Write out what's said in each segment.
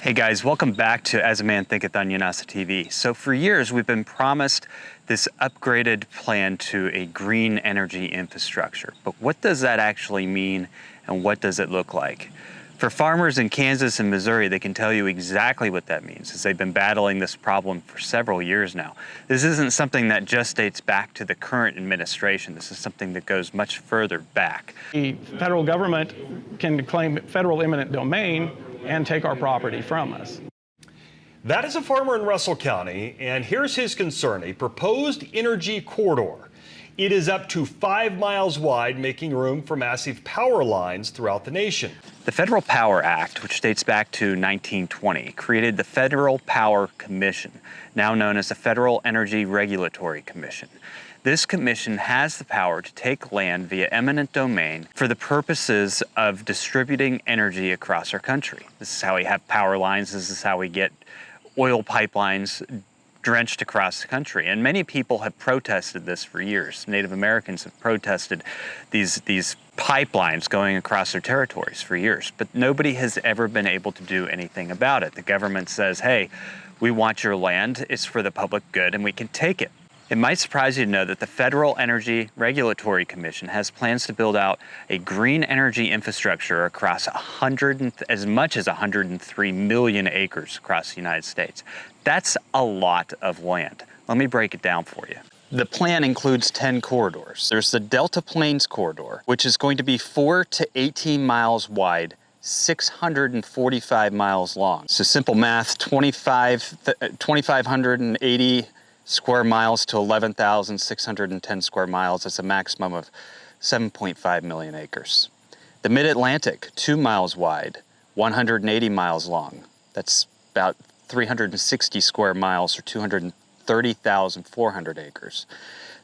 Hey guys, welcome back to As a Man Thinketh on UNASA TV. So for years we've been promised this upgraded plan to a green energy infrastructure. But what does that actually mean and what does it look like? For farmers in Kansas and Missouri, they can tell you exactly what that means, as they've been battling this problem for several years now. This isn't something that just dates back to the current administration. This is something that goes much further back. The federal government can claim federal eminent domain and take our property from us. That is a farmer in Russell County, and here's his concern: a proposed energy corridor. It is up to 5 miles wide, making room for massive power lines throughout the nation. The Federal Power Act, which dates back to 1920, created the Federal Power Commission, now known as the Federal Energy Regulatory Commission. This commission has the power to take land via eminent domain for the purposes of distributing energy across our country. This is how we have power lines. This is how we get oil pipelines drenched across the country. And many people have protested this for years. Native Americans have protested these pipelines going across their territories for years, but nobody has ever been able to do anything about it. The government says, hey, we want your land, it's for the public good, and we can take it. It might surprise you to know that the Federal Energy Regulatory Commission has plans to build out a green energy infrastructure across as much as 103 million acres across the United States. That's a lot of land. Let me break it down for you. The plan includes 10 corridors. There's the Delta Plains Corridor, which is going to be 4 to 18 miles wide, 645 miles long. So simple math, 2,580 square miles to 11,610 square miles. That's a maximum of 7.5 million acres. The Mid-Atlantic, 2 miles wide, 180 miles long. That's about 360 square miles or 230,400 acres.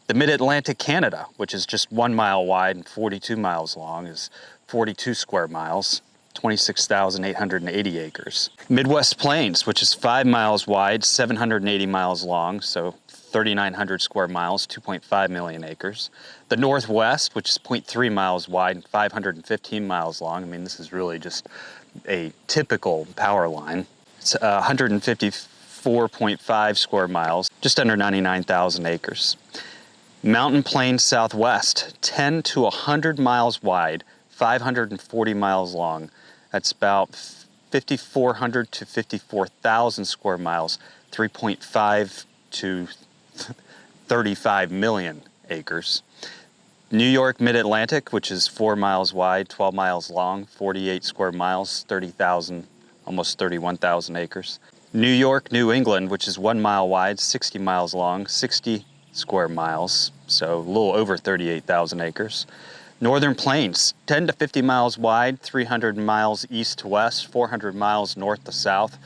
The Mid-Atlantic Canada, which is just 1 mile wide and 42 miles long, is 42 square miles, 26,880 acres. Midwest Plains, which is 5 miles wide, 780 miles long, so 3,900 square miles, 2.5 million acres. The Northwest, which is 0.3 miles wide and 515 miles long. I mean, this is really just a typical power line. It's 154.5 square miles, just under 99,000 acres. Mountain Plains Southwest, 10 to 100 miles wide, 540 miles long. That's about 5,400 to 54,000 square miles, 3.5 to 35 million acres. New York Mid-Atlantic, which is 4 miles wide, 12 miles long, 48 square miles, 30,000, almost 31,000 acres. New York, New England, which is 1 mile wide, 60 miles long, 60 square miles, so a little over 38,000 acres. Northern Plains, 10 to 50 miles wide, 300 miles east to west, 400 miles north to south.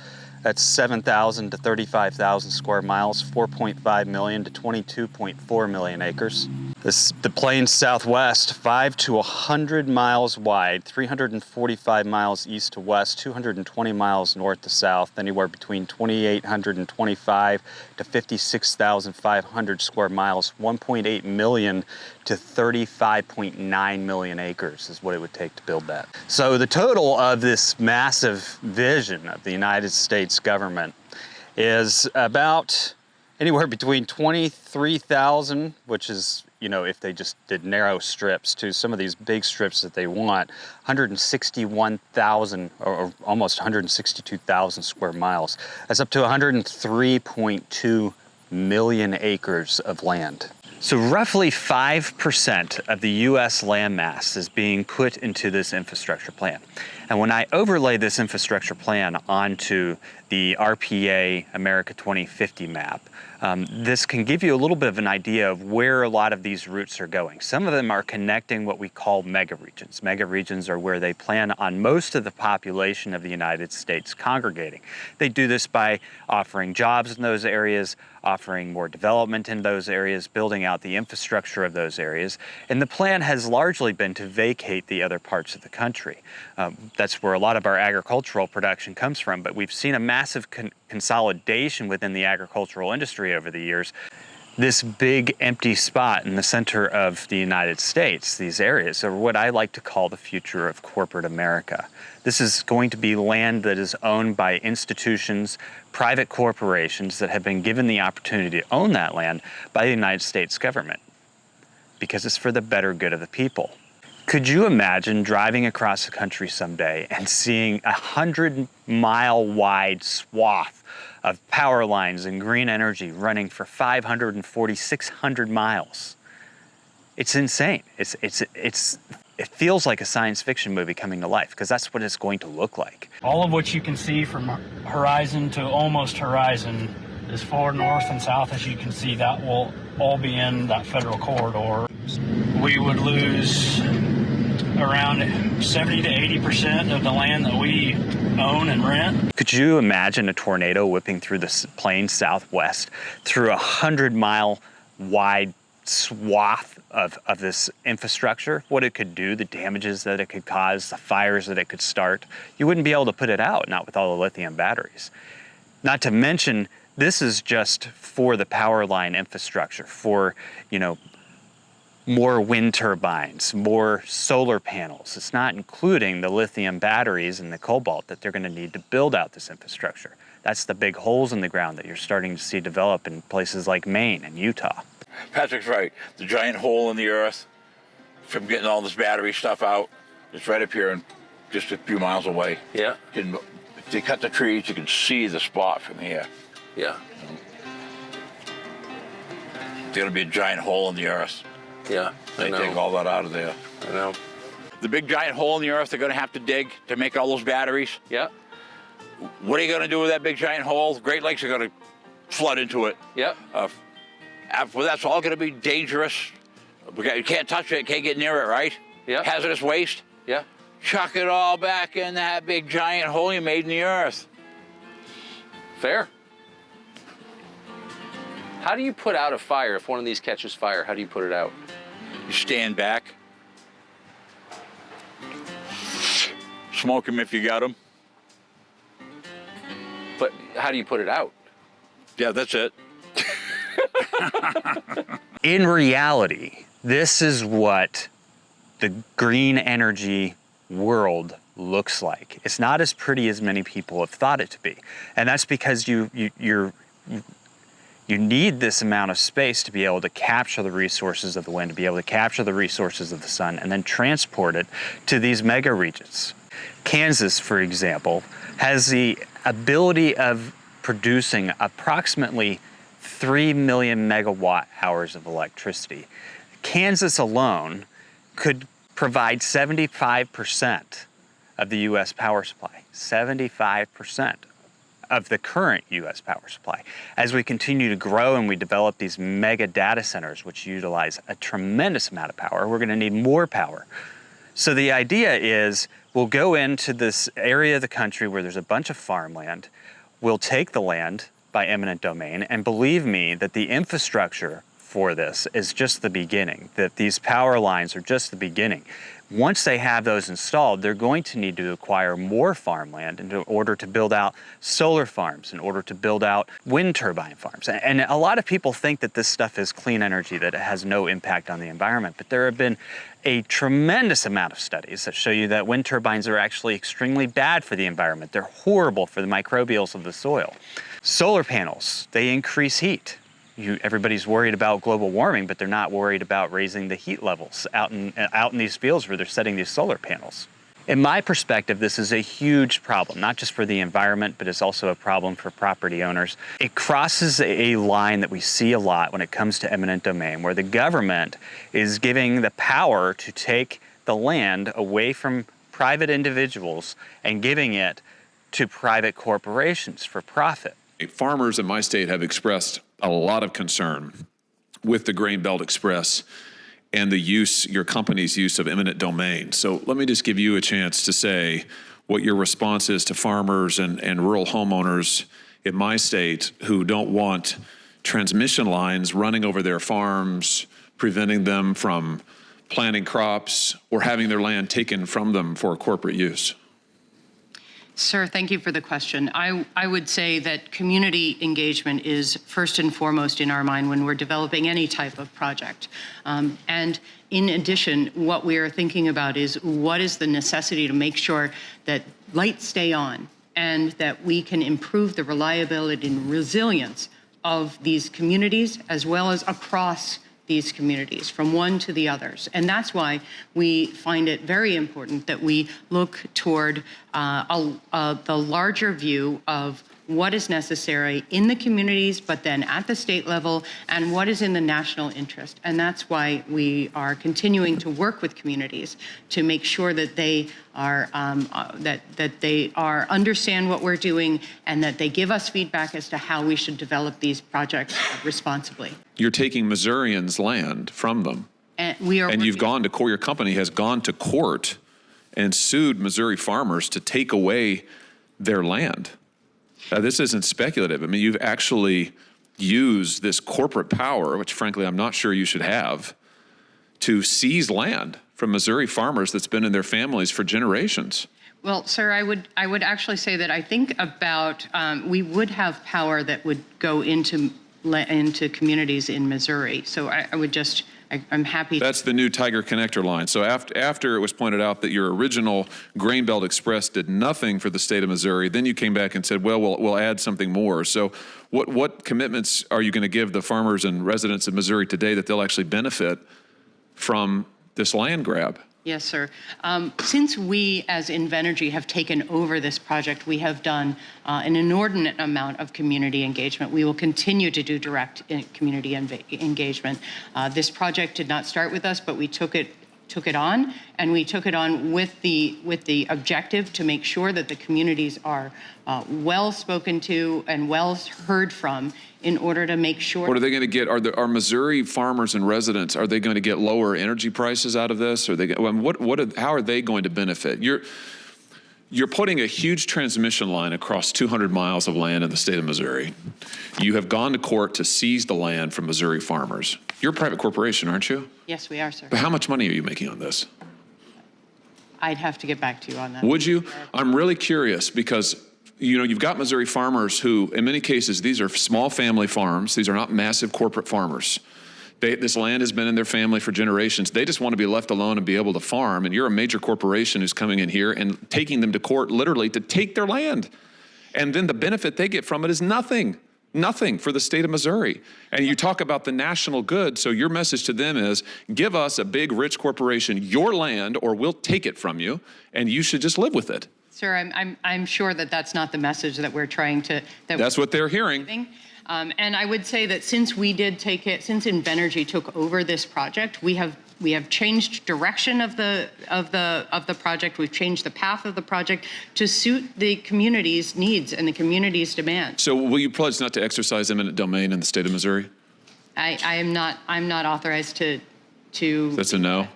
That's 7,000 to 35,000 square miles, 4.5 million to 22.4 million acres. The Plains Southwest, 5 to 100 miles wide, 345 miles east to west, 220 miles north to south, anywhere between 2,825 to 56,500 square miles, 1.8 million to 35.9 million acres is what it would take to build that. So the total of this massive vision of the United States government is about anywhere between 23,000, which is, you know, if they just did narrow strips, to some of these big strips that they want, 161,000 or almost 162,000 square miles. That's up to 103.2 million acres of land. So roughly 5% of the US landmass is being put into this infrastructure plan. And when I overlay this infrastructure plan onto the RPA America 2050 map, this can give you a little bit of an idea of where a lot of these routes are going. Some of them are connecting what we call mega regions. Mega regions are where they plan on most of the population of the United States congregating. They do this by offering jobs in those areas, offering more development in those areas, building out the infrastructure of those areas. And the plan has largely been to vacate the other parts of the country. That's where a lot of our agricultural production comes from, but we've seen a massive consolidation within the agricultural industry over the years. This big empty spot in the center of the United States, these areas, are what I like to call the future of corporate America. This is going to be land that is owned by institutions, private corporations that have been given the opportunity to own that land by the United States government, because it's for the better good of the people. Could you imagine driving across the country someday and seeing 100-mile wide swath of power lines and green energy running for 540, 600 miles? It's insane. It feels like a science fiction movie coming to life, because that's what it's going to look like. All of what you can see from horizon to almost horizon is far north and south. As you can see, that will all be in that federal corridor. We would lose around 70 to 80% of the land that we own and rent. Could you imagine a tornado whipping through the plains southwest through 100-mile wide swath of this infrastructure? What it could do, the damages that it could cause, the fires that it could start. You wouldn't be able to put it out, not with all the lithium batteries. Not to mention, this is just for the power line infrastructure, for, more wind turbines, more solar panels. It's not including the lithium batteries and the cobalt that they're going to need to build out this infrastructure. That's the big holes in the ground that you're starting to see develop in places like Maine and Utah. Patrick's right. The giant hole in the earth from getting all this battery stuff out, it's right up here and just a few miles away. Yeah. If they cut the trees, you can see the spot from here. Yeah. There's going to be a giant hole in the earth. Yeah. They take all that out of there. I know. The big giant hole in the earth they're going to have to dig to make all those batteries. Yeah. What are you going to do with that big giant hole? Great Lakes are going to flood into it. Yeah. Well, that's all going to be dangerous. You can't touch it, can't get near it, right? Yeah. Hazardous waste. Yeah. Chuck it all back in that big giant hole you made in the earth. Fair. How do you put out a fire if one of these catches fire? How do you put it out? You stand back. Smoke them if you got them. But how do you put it out? Yeah, that's it. In reality, this is what the green energy world looks like. It's not as pretty as many people have thought it to be. And that's because you need this amount of space to be able to capture the resources of the wind, to be able to capture the resources of the sun, and then transport it to these mega regions. Kansas, for example, has the ability of producing approximately 3 million megawatt hours of electricity. Kansas alone could provide 75% of the U.S. power supply, 75% of the current U.S. power supply. As we continue to grow and we develop these mega data centers, which utilize a tremendous amount of power, we're going to need more power. So the idea is we'll go into this area of the country where there's a bunch of farmland, we'll take the land by eminent domain, and believe me that the infrastructure for this is just the beginning, that these power lines are just the beginning. Once they have those installed, they're going to need to acquire more farmland in order to build out solar farms, in order to build out wind turbine farms. And a lot of people think that this stuff is clean energy, that it has no impact on the environment, but there have been a tremendous amount of studies that show you that wind turbines are actually extremely bad for the environment. They're horrible for the microbials of the soil. Solar panels, they increase heat. Everybody's worried about global warming, but they're not worried about raising the heat levels out in these fields where they're setting these solar panels. In my perspective, this is a huge problem, not just for the environment, but it's also a problem for property owners. It crosses a line that we see a lot when it comes to eminent domain, where the government is giving the power to take the land away from private individuals and giving it to private corporations for profit. Farmers in my state have expressed a lot of concern with the Grain Belt Express and your company's use of eminent domain. So let me just give you a chance to say what your response is to farmers and rural homeowners in my state who don't want transmission lines running over their farms, preventing them from planting crops or having their land taken from them for corporate use. Sir, thank you for the question. I would say that community engagement is first and foremost in our mind when we're developing any type of project. And in addition, what we are thinking about is what is the necessity to make sure that lights stay on and that we can improve the reliability and resilience of these communities as well as across these communities, from one to the others. And that's why we find it very important that we look toward the larger view of what is necessary in the communities, but then at the state level, and what is in the national interest. And that's why we are continuing to work with communities to make sure that they are that they are understand what we're doing and that they give us feedback as to how we should develop these projects responsibly. You're taking Missourians' land from them. And we are. And you've gone to court, your company has gone to court and sued Missouri farmers to take away their land. This isn't speculative. I mean, you've actually used this corporate power, which frankly I'm not sure you should have, to seize land from Missouri farmers that's been in their families for generations. Well, sir, I would actually say that I think about we would have power that would go into communities in Missouri. So I would just. I'm happy. That's the new Tiger Connector line. So after it was pointed out that your original Grain Belt Express did nothing for the state of Missouri, then you came back and said, well, we'll add something more. So what commitments are you going to give the farmers and residents of Missouri today that they'll actually benefit from this land grab? Yes, sir. Since we, as Invenergy, have taken over this project, we have done an inordinate amount of community engagement. We will continue to do direct community engagement. This project did not start with us, but we took it on, and we took it on with the objective to make sure that the communities are well spoken to and well heard from in order to make sure. What are they going to get? Are Missouri farmers and residents, are they going to get lower energy prices out of this? Or how are they going to benefit? You're putting a huge transmission line across 200 miles of land in the state of Missouri. You have gone to court to seize the land from Missouri farmers. You're a private corporation, aren't you? Yes, we are, sir. But how much money are you making on this? I'd have to get back to you on that. Would you? I'm really curious because you've got Missouri farmers who, in many cases, these are small family farms. These are not massive corporate farmers. This land has been in their family for generations. They just want to be left alone and be able to farm. And you're a major corporation who's coming in here and taking them to court literally to take their land. And then the benefit they get from it is nothing for the state of Missouri. And you talk about the national good. So your message to them is, give us a big, rich corporation your land or we'll take it from you. And you should just live with it. Sir, I'm sure that that's not the message that we're trying to. That's what they're hearing. And I would say that since we did take it, since Invenergy took over this project, we have changed direction of the project. We've changed the path of the project to suit the community's needs and the community's demands. So will you pledge not to exercise eminent domain in the state of Missouri? I'm not authorized to. That's a no.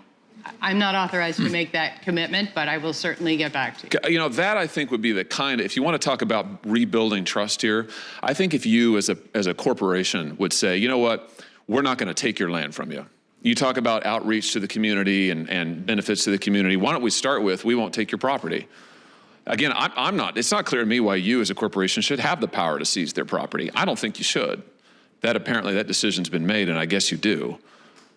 I'm not authorized to make that commitment, but I will certainly get back to you. That I think would be the kind of, if you want to talk about rebuilding trust here, I think if you as a corporation would say, you know what, we're not going to take your land from you. You talk about outreach to the community and benefits to the community. Why don't we start with, we won't take your property. Again, it's not clear to me why you as a corporation should have the power to seize their property. I don't think you should. Apparently that decision's been made, and I guess you do.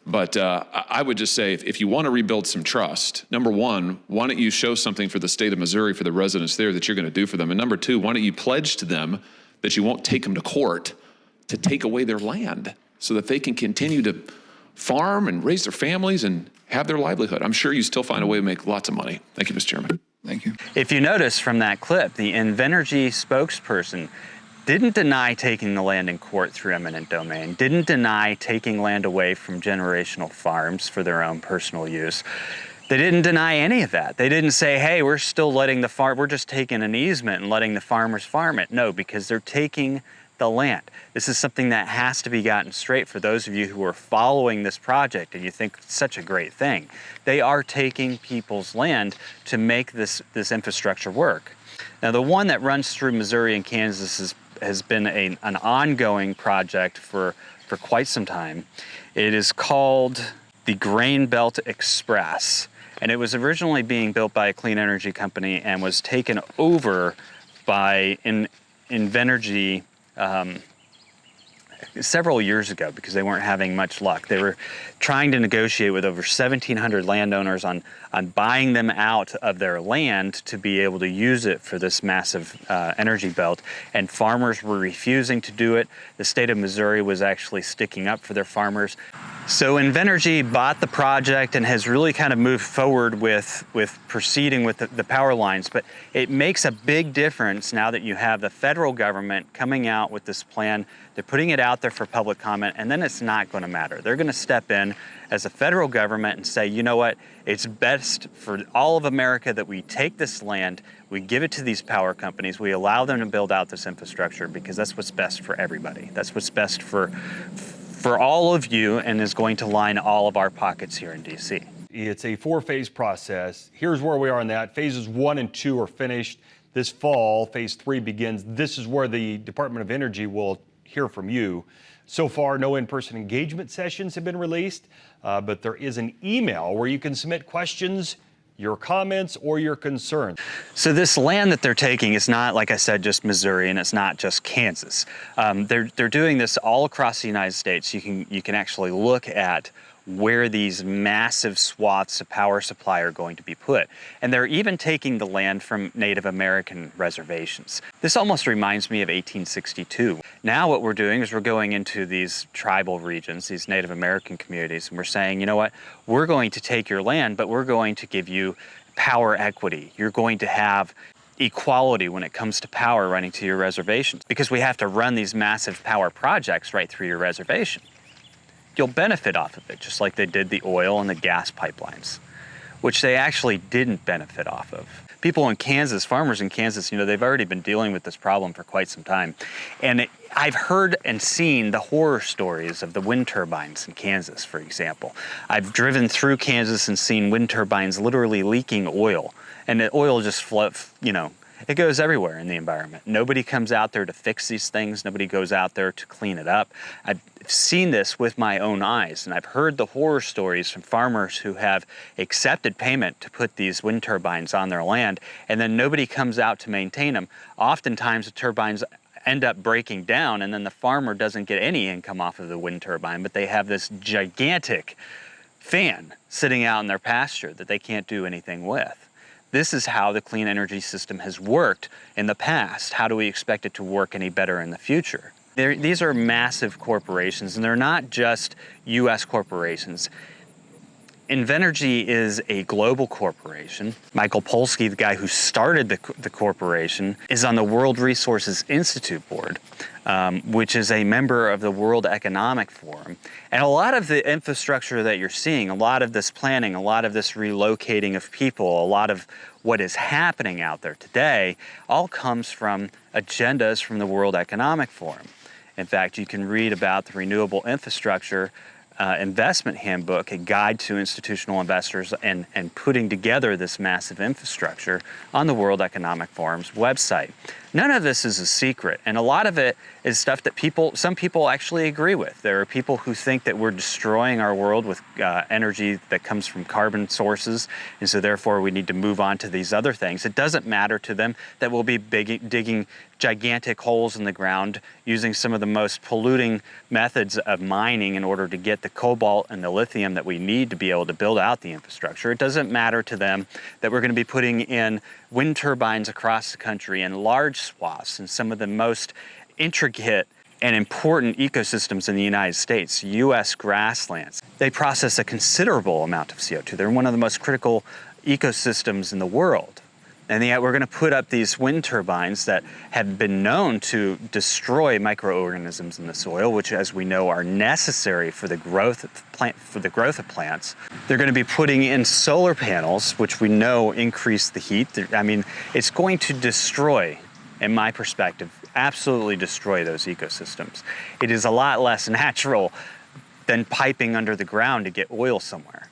But I would just say, if you want to rebuild some trust, number one, why don't you show something for the state of Missouri, for the residents there, that you're going to do for them? And number two, why don't you pledge to them that you won't take them to court to take away their land so that they can continue to farm and raise their families and have their livelihood? I'm sure you still find a way to make lots of money. Thank you, Mr. Chairman. Thank you. If you notice from that clip, the Invenergy spokesperson didn't deny taking the land in court through eminent domain, didn't deny taking land away from generational farms for their own personal use. They didn't deny any of that. They didn't say, hey, we're still letting we're just taking an easement and letting the farmers farm it. No, because they're taking the land. This is something that has to be gotten straight for those of you who are following this project and you think it's such a great thing. They are taking people's land to make this infrastructure work. Now, the one that runs through Missouri and Kansas has been an ongoing project for quite some time. It is called the Grain Belt Express. And it was originally being built by a clean energy company and was taken over by Invenergy several years ago because they weren't having much luck. They were trying to negotiate with over 1,700 landowners on buying them out of their land to be able to use it for this massive energy belt, and farmers were refusing to do it. The state of Missouri was actually sticking up for their farmers. So Invenergy bought the project and has really kind of moved forward with proceeding with the power lines. But it makes a big difference now that you have the federal government coming out with this plan. They're putting it out there for public comment, and then it's not going to matter. They're going to step in as a federal government and say, you know what, it's best for all of America that we take this land, we give it to these power companies, we allow them to build out this infrastructure because that's what's best for everybody. That's what's best for all of you and is going to line all of our pockets here in DC. It's a 4-phase process. Here's where we are in that. Phases 1 and 2 are finished. This fall, phase 3 begins. This is where the Department of Energy will hear from you. So far, no in-person engagement sessions have been released, but there is an email where you can submit questions, your comments, or your concerns. So this land that they're taking is not, like I said, just Missouri, and it's not just Kansas. They're doing this all across the United States. You can actually look at where these massive swaths of power supply are going to be put. And they're even taking the land from Native American reservations. This almost reminds me of 1862. Now what we're doing is we're going into these tribal regions, these Native American communities, and we're saying, you know what, we're going to take your land, but we're going to give you power equity. You're going to have equality when it comes to power running to your reservations, because we have to run these massive power projects right through your reservation. You'll benefit off of it, just like they did the oil and the gas pipelines, which they actually didn't benefit off of. People in Kansas, farmers in Kansas, they've already been dealing with this problem for quite some time. And I've heard and seen the horror stories of the wind turbines in Kansas, for example. I've driven through Kansas and seen wind turbines literally leaking oil, and the oil just floats, it goes everywhere in the environment. Nobody comes out there to fix these things. Nobody goes out there to clean it up. I've seen this with my own eyes, and I've heard the horror stories from farmers who have accepted payment to put these wind turbines on their land, and then nobody comes out to maintain them. Oftentimes the turbines end up breaking down, and then the farmer doesn't get any income off of the wind turbine, but they have this gigantic fan sitting out in their pasture that they can't do anything with. This is how the clean energy system has worked in the past. How do we expect it to work any better in the future? These are massive corporations, and they're not just US corporations. Invenergy is a global corporation. Michael Polsky, the guy who started the corporation, is on the World Resources Institute board, which is a member of the World Economic Forum. And a lot of the infrastructure that you're seeing, a lot of this planning, a lot of this relocating of people, a lot of what is happening out there today, all comes from agendas from the World Economic Forum. In fact, you can read about the Renewable Infrastructure Investment Handbook, a guide to institutional investors, and putting together this massive infrastructure on the World Economic Forum's website. None of this is a secret, and a lot of it is stuff that some people actually agree with. There are people who think that we're destroying our world with energy that comes from carbon sources, and so therefore we need to move on to these other things. It doesn't matter to them that we'll be digging gigantic holes in the ground using some of the most polluting methods of mining in order to get the cobalt and the lithium that we need to be able to build out the infrastructure. It doesn't matter to them that we're going to be putting in wind turbines across the country in large swaths in some of the most intricate and important ecosystems in the United States, U.S. grasslands. They process a considerable amount of CO2. They're one of the most critical ecosystems in the world. And yet we're going to put up these wind turbines that have been known to destroy microorganisms in the soil, which, as we know, are necessary for the growth of plants. They're going to be putting in solar panels, which we know increase the heat. I mean, it's going to destroy, in my perspective, absolutely destroy those ecosystems. It is a lot less natural than piping under the ground to get oil somewhere.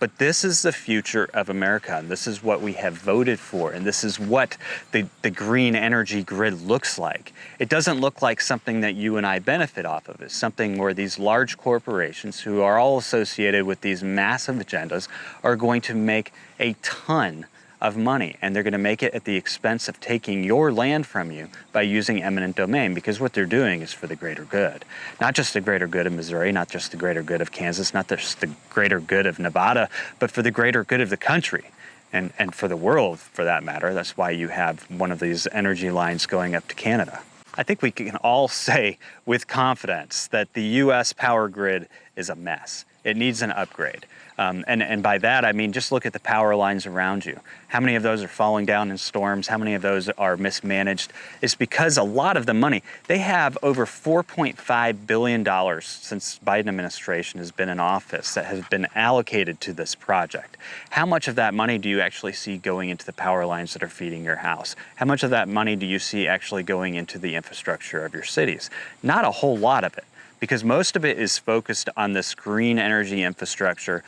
But this is the future of America, and this is what we have voted for, and this is what the green energy grid looks like. It doesn't look like something that you and I benefit off of. It's something where these large corporations who are all associated with these massive agendas are going to make a ton of money, and they're going to make it at the expense of taking your land from you by using eminent domain, because what they're doing is for the greater good. Not just the greater good of Missouri, not just the greater good of Kansas, not just the greater good of Nevada, but for the greater good of the country and for the world, for that matter. That's why you have one of these energy lines going up to Canada. I think we can all say with confidence that the U.S. power grid is a mess. It needs an upgrade. And by that, I mean, just look at the power lines around you. How many of those are falling down in storms? How many of those are mismanaged? It's because a lot of the money, they have over $4.5 billion since Biden administration has been in office that has been allocated to this project. How much of that money do you actually see going into the power lines that are feeding your house? How much of that money do you see actually going into the infrastructure of your cities? Not a whole lot of it, because most of it is focused on this green energy infrastructure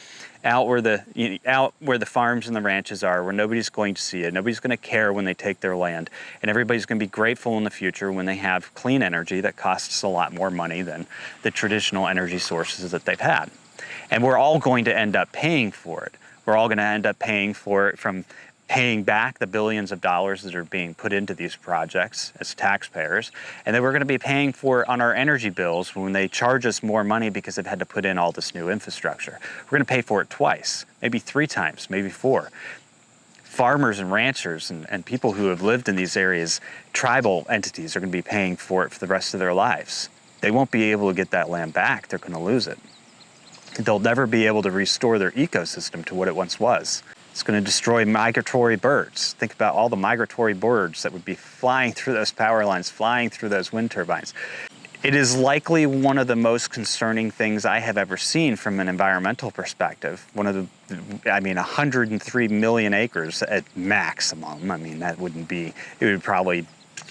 out where the farms and the ranches are, where nobody's going to see it, nobody's going to care when they take their land, and everybody's going to be grateful in the future when they have clean energy that costs a lot more money than the traditional energy sources that they've had. And we're all going to end up paying for it. We're all going to end up paying for it from paying back the billions of dollars that are being put into these projects as taxpayers, and then we're going to be paying for it on our energy bills when they charge us more money because they've had to put in all this new infrastructure. We're going to pay for it twice, maybe 3 times, maybe 4. Farmers and ranchers and people who have lived in these areas, tribal entities, are going to be paying for it for the rest of their lives. They won't be able to get that land back. They're going to lose it. They'll never be able to restore their ecosystem to what it once was. It's going to destroy migratory birds. Think about all the migratory birds that would be flying through those power lines, flying through those wind turbines. It is likely one of the most concerning things I have ever seen from an environmental perspective. 103 million acres at maximum. I mean, that wouldn't be, it would probably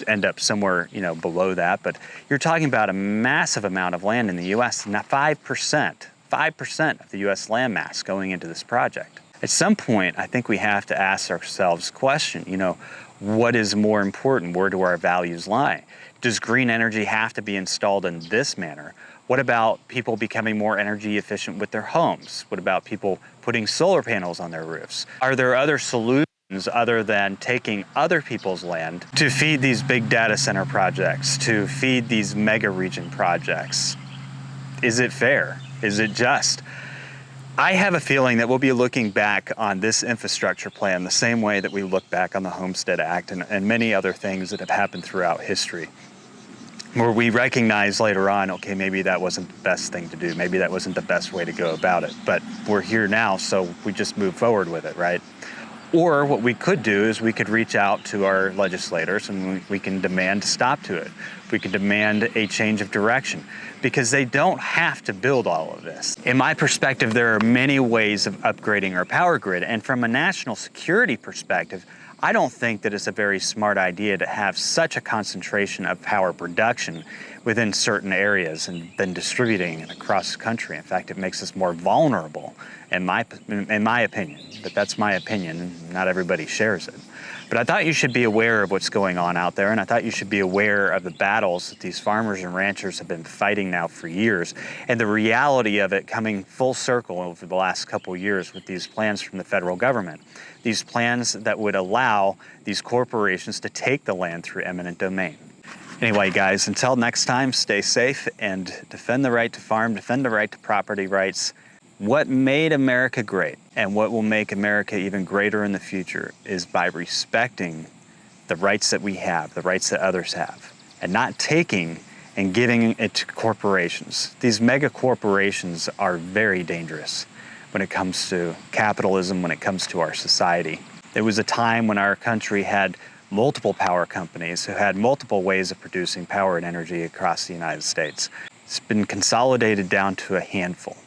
end up somewhere, below that. But you're talking about a massive amount of land in the U.S., not 5% of the U.S. land mass going into this project. At some point, I think we have to ask ourselves the question, what is more important? Where do our values lie? Does green energy have to be installed in this manner? What about people becoming more energy efficient with their homes? What about people putting solar panels on their roofs? Are there other solutions other than taking other people's land to feed these big data center projects, to feed these mega region projects? Is it fair? Is it just? I have a feeling that we'll be looking back on this infrastructure plan the same way that we look back on the Homestead Act and many other things that have happened throughout history, where we recognize later on, okay, maybe that wasn't the best thing to do. Maybe that wasn't the best way to go about it. But we're here now, so we just move forward with it, right? Or what we could do is we could reach out to our legislators and we can demand a stop to it. We can demand a change of direction, because they don't have to build all of this. In my perspective, there are many ways of upgrading our power grid. And from a national security perspective, I don't think that it's a very smart idea to have such a concentration of power production within certain areas and then distributing it across the country. In fact, it makes us more vulnerable, in my opinion. But that's my opinion. Not everybody shares it. But I thought you should be aware of what's going on out there, and I thought you should be aware of the battles that these farmers and ranchers have been fighting now for years, and the reality of it coming full circle over the last couple years with these plans from the federal government. These plans that would allow these corporations to take the land through eminent domain. Anyway, guys, until next time, stay safe and defend the right to farm, defend the right to property rights. What made America great and what will make America even greater in the future is by respecting the rights that we have, the rights that others have, and not taking and giving it to corporations. These mega corporations are very dangerous when it comes to capitalism, when it comes to our society. There was a time when our country had multiple power companies who had multiple ways of producing power and energy across the United States. It's been consolidated down to a handful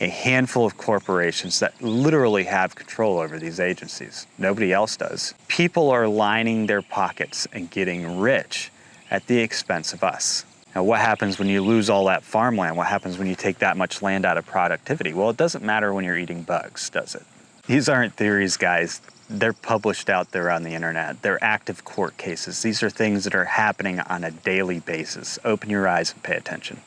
of corporations that literally have control over these agencies. Nobody else does. People are lining their pockets and getting rich at the expense of us. Now, what happens when you lose all that farmland? What happens when you take that much land out of productivity? Well, it doesn't matter when you're eating bugs, does it? These aren't theories, guys. They're published out there on the internet. They're active court cases. These are things that are happening on a daily basis. Open your eyes and pay attention.